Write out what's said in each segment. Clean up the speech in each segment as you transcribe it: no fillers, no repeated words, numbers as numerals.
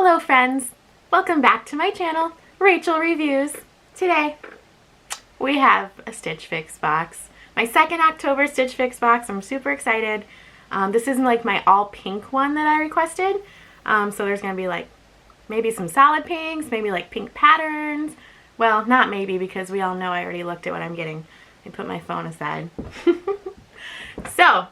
Hello friends, welcome back to my channel, Rachel Reviews. Today we have a Stitch Fix box. My second October Stitch Fix box. I'm super excited. This isn't like my all pink one that I requested. So there's going to be like maybe some solid pinks, maybe like pink patterns. Well, not maybe because we all know I already looked at what I'm getting. I put my phone aside. So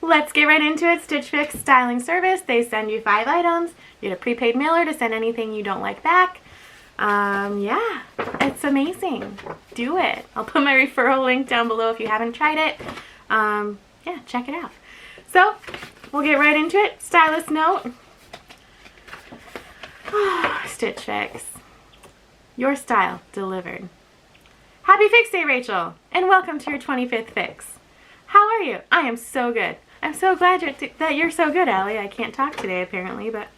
let's get right into it. Stitch Fix styling service. They send you 5 items. You get a prepaid mailer to send anything you don't like back. Yeah, it's amazing. Do it. I'll put my referral link down below if you haven't tried it. Yeah, check it out. So we'll get right into it. Stylist note. Stitch Fix. Your style delivered. Happy Fix Day, Rachel, and welcome to your 25th fix. How are you? I am so good. I'm so glad that you're so good, Allie. I can't talk today apparently, but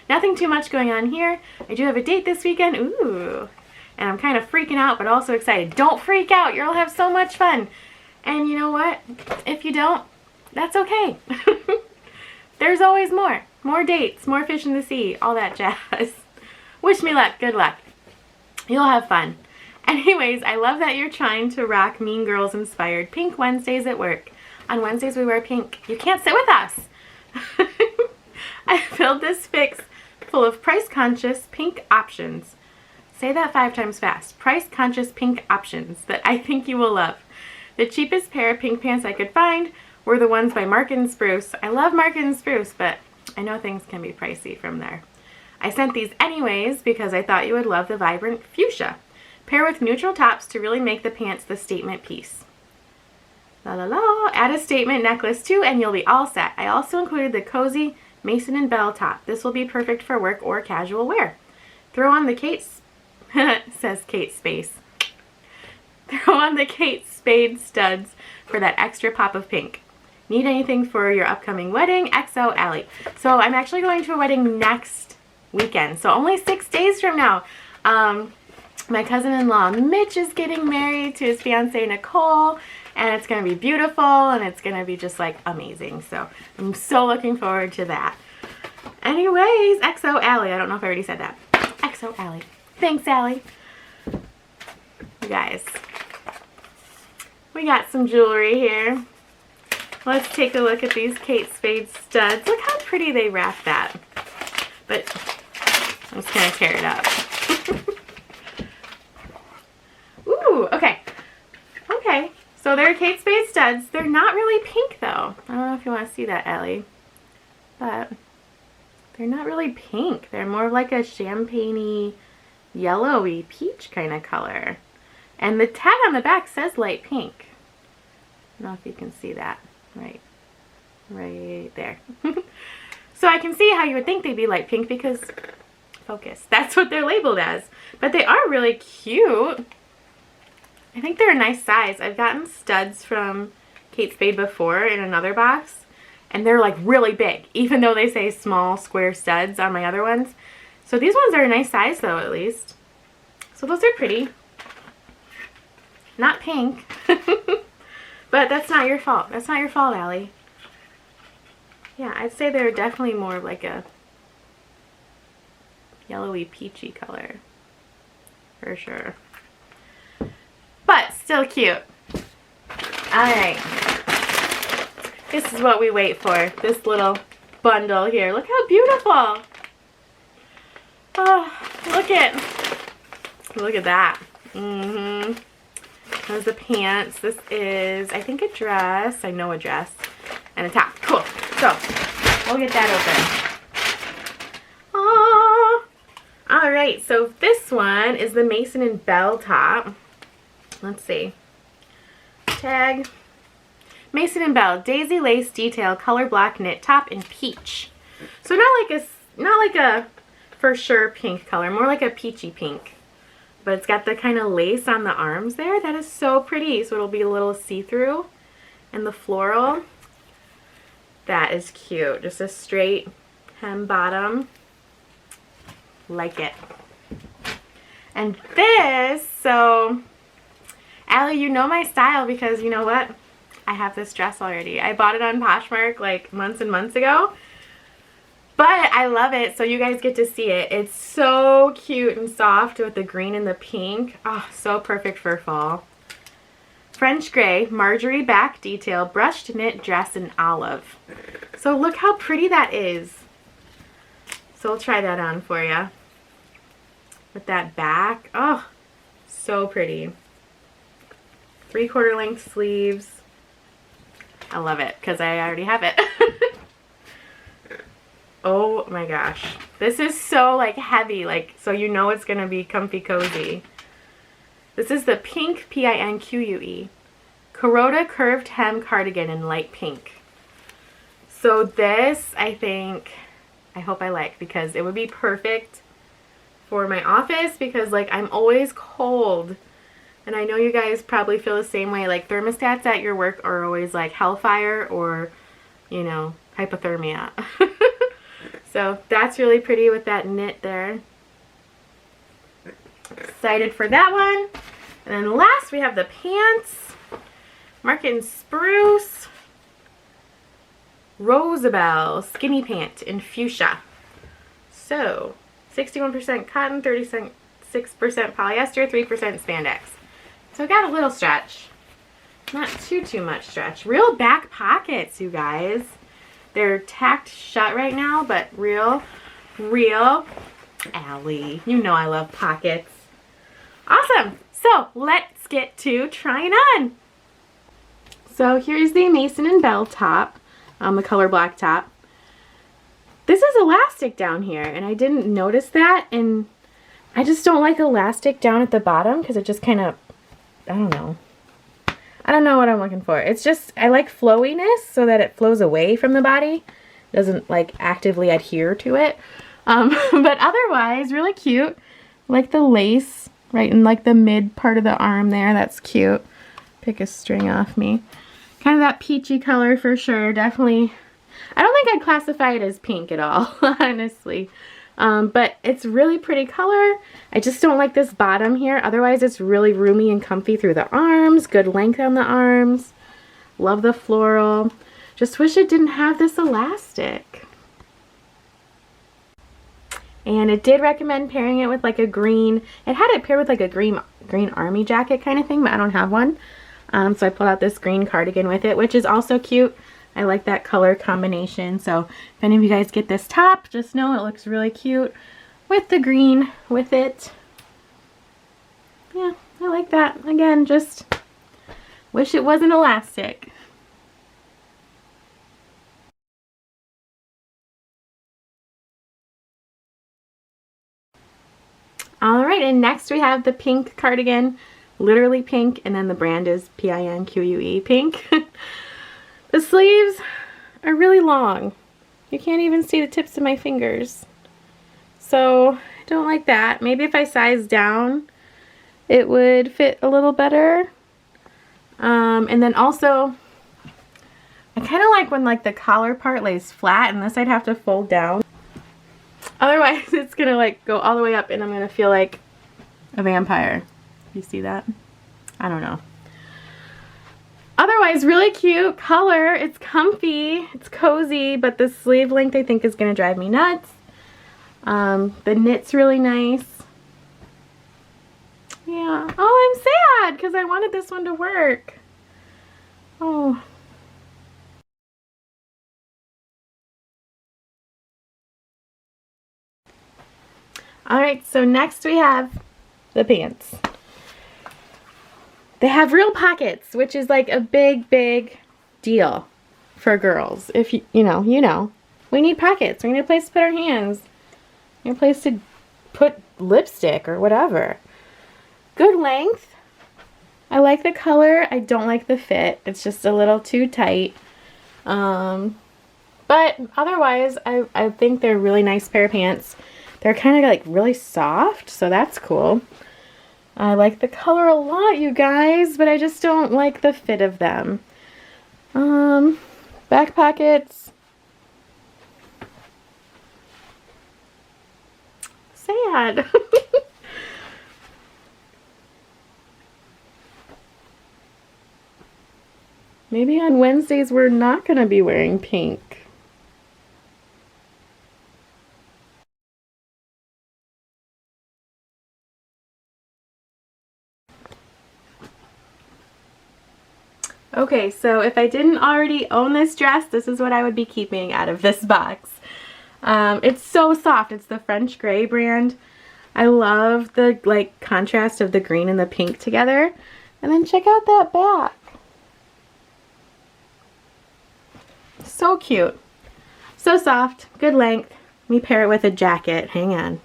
nothing too much going on here. I do have a date this weekend. Ooh. And I'm kind of freaking out, but also excited. Don't freak out. You'll have so much fun. And you know what? If you don't, that's okay. There's always more. More dates, more fish in the sea, all that jazz. Wish me luck. Good luck. You'll have fun. Anyways, I love that you're trying to rock Mean Girls inspired Pink Wednesdays at work. On Wednesdays we wear pink. You can't sit with us. I filled this fix full of price-conscious pink options. Say that 5 times fast. Price-conscious pink options that I think you will love. The cheapest pair of pink pants I could find were the ones by Marjorie. Spruce. I love Marjorie Spruce, but I know things can be pricey from there. I sent these anyways because I thought you would love the vibrant fuchsia. Pair with neutral tops to really make the pants the statement piece. La la la. Add a statement necklace too and you'll be all set. I also included the cozy Mason and Belle top. This will be perfect for work or casual wear. Throw on the says Kate Space. Throw on the Kate Spade studs for that extra pop of pink. Need anything for your upcoming wedding? XO Allie. So I'm actually going to a wedding next weekend. So only 6 days from now. My cousin-in-law Mitch is getting married to his fiancée Nicole, and it's going to be beautiful, and it's going to be just like amazing. So I'm so looking forward to that. Anyways, XO Allie. I don't know if I already said that. XO Allie. Thanks, Allie. You guys, we got some jewelry here. Let's take a look at these Kate Spade studs. Look how pretty they wrap that. But I'm just going to tear it up. Ooh, okay. Okay, so they're Kate Spade studs. They're not really pink though. I don't know if you want to see that, Ellie. But they're not really pink. They're more like a champagne-y, yellowy peach kind of color. And the tag on the back says light pink. I don't know if you can see that. Right there. So I can see how you would think they'd be light pink because, focus, that's what they're labeled as. But they are really cute. I think they're a nice size. I've gotten studs from Kate Spade before in another box, and they're like really big, even though they say small square studs on my other ones. So these ones are a nice size though, at least. So those are pretty. Not pink. But that's not your fault. That's not your fault, Allie. Yeah, I'd say they're definitely more like a yellowy peachy color. For sure. But still cute. Alright. This is what we wait for. This little bundle here. Look how beautiful. Oh, look at that. There's the pants. This is, I think, a dress. I know a dress. And a top. Cool. So, we'll get that open. Aww. Alright, so this one is the Mason and Belle top. Let's see. Tag. Mason and Belle Daisy Lace Detail Colorblock Knit Top in Peach. So not like a for sure pink color, more like a peachy pink. But it's got the kind of lace on the arms there. That is so pretty. So it'll be a little see-through. And the floral. That is cute. Just a straight hem bottom. Like it. And this, so Allie, you know my style because you know what? I have this dress already. I bought it on Poshmark like months and months ago. But I love it, so you guys get to see it. It's so cute and soft with the green and the pink. Oh, so perfect for fall. French gray, Marjorie back detail, brushed knit dress in olive. So look how pretty that is. So I'll try that on for you. With that back. Oh, so pretty. 3/4 length sleeves. I love it because I already have it. Oh my gosh. This is so like heavy, like, so you know it's going to be comfy cozy. This is the Pinque, Pinque, Carota curved hem cardigan in light pink. So this, I hope I like, because it would be perfect for my office, because like I'm always cold. And I know you guys probably feel the same way. Like thermostats at your work are always like hellfire or, you know, hypothermia. So that's really pretty with that knit there. Excited for that one. And then last we have the pants. Marking Spruce. Rosabel skinny pant in fuchsia. So 61% cotton, 36% polyester, 3% spandex. So I got a little stretch. Not too much stretch. Real back pockets, you guys. They're tacked shut right now, but real. Allie, you know I love pockets. Awesome. So let's get to trying on. So here's the Mason and Belle top, the Colorblock top. This is elastic down here, and I didn't notice that, and I just don't like elastic down at the bottom because it just kind of, I don't know what I'm looking for. It's just, I like flowiness so that it flows away from the body. It doesn't like actively adhere to it. But otherwise, really cute. Like the lace right in like the mid part of the arm there. That's cute. Pick a string off me. Kind of that peachy color for sure. Definitely, I don't think I'd classify it as pink at all, honestly. But it's really pretty color. I just don't like this bottom here. Otherwise, it's really roomy and comfy through the arms. Good length on the arms. Love the floral. Just wish it didn't have this elastic. And it did recommend pairing it with like a green. It had it paired with like a green army jacket kind of thing, but I don't have one. So I pulled out this green cardigan with it, which is also cute. I like that color combination. So if any of you guys get this top, just know it looks really cute with the green with it. Yeah, I like that. Again, just wish it wasn't elastic. Alright, and next we have the pink cardigan. Literally pink, and then the brand is Pinque, pink. The sleeves are really long. You can't even see the tips of my fingers. So I don't like that. Maybe if I size down, it would fit a little better. And then also, I kind of like when like the collar part lays flat, and this I'd have to fold down. Otherwise, it's gonna like go all the way up, and I'm gonna feel like a vampire. You see that? I don't know. Otherwise, really cute color. It's comfy. It's cozy, but the sleeve length I think is going to drive me nuts. The knit's really nice. Yeah. Oh, I'm sad because I wanted this one to work. Oh. Alright, so next we have the pants. They have real pockets, which is like a big deal for girls. If you know, we need pockets. We need a place to put our hands. We need a place to put lipstick or whatever. Good length. I like the color. I don't like the fit. It's just a little too tight. But otherwise, I think they're a really nice pair of pants. They're kind of like really soft, so that's cool. I like the color a lot, you guys, but I just don't like the fit of them. Back pockets. Sad. Maybe on Wednesdays we're not going to be wearing pink. Okay, so if I didn't already own this dress, this is what I would be keeping out of this box. It's so soft. It's the French Gray brand. I love the like contrast of the green and the pink together. And then check out that back. So cute. So soft, good length. Let me pair it with a jacket. Hang on.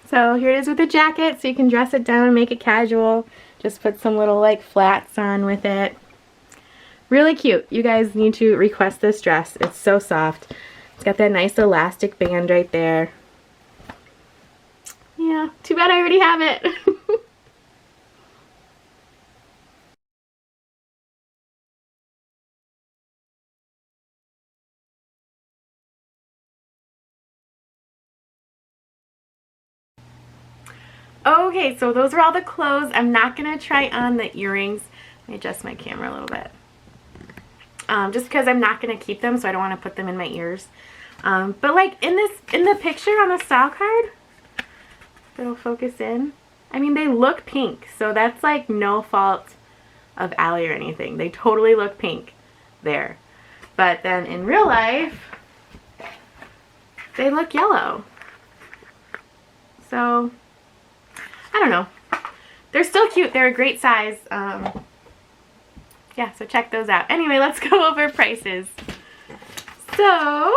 So here it is with a jacket, so you can dress it down and make it casual. Just put some little like flats on with it. Really cute. You guys need to request this dress. It's so soft. It's got that nice elastic band right there. Yeah, too bad I already have it. Okay, so those are all the clothes. I'm not going to try on the earrings. Let me adjust my camera a little bit. Just because I'm not going to keep them, so I don't want to put them in my ears. But like in the picture on the style card, it'll focus in. I mean, they look pink, so that's like no fault of Allie or anything. They totally look pink there. But then in real life, they look yellow. So I don't know. They're still cute. They're a great size. Yeah, so check those out. Anyway, let's go over prices. So,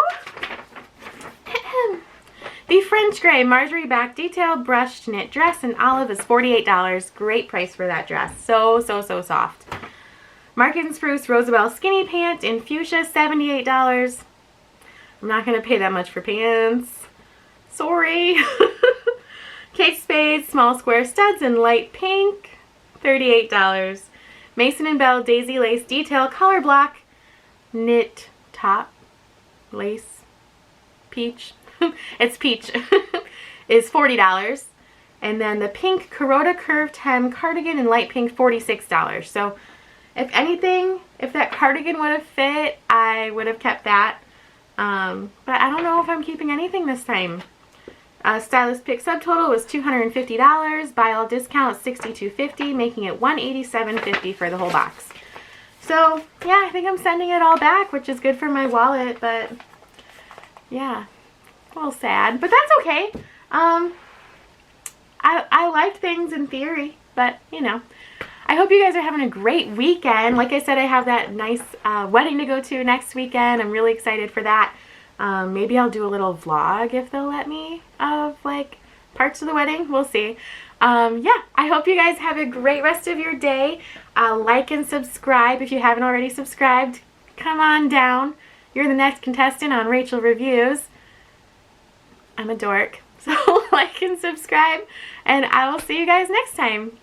the French Gray Marjorie back detail brushed knit dress in olive is $48. Great price for that dress. So soft. Market & Spruce Rosabel skinny pant in fuchsia, $78. I'm not going to pay that much for pants. Sorry. Kate Spade small square studs in light pink, $38. Mason & Belle daisy lace detail Colorblock knit top lace peach. It's peach. Is $40. And then the pink Carota curved hem cardigan in light pink, $46. So if anything, if that cardigan would have fit, I would have kept that. But I don't know if I'm keeping anything this time. Stylist pick subtotal was $250. Buy all discount $62.50, making it $187.50 for the whole box. So yeah, I think I'm sending it all back, which is good for my wallet, but yeah, a little sad, but that's okay. I liked things in theory, but you know, I hope you guys are having a great weekend. Like I said, I have that nice wedding to go to next weekend. I'm really excited for that. Maybe I'll do a little vlog if they'll let me of like parts of the wedding. We'll see. Yeah, I hope you guys have a great rest of your day. Like and subscribe if you haven't already subscribed. Come on down. You're the next contestant on Rachel Reviews. I'm a dork. So like and subscribe, and I will see you guys next time.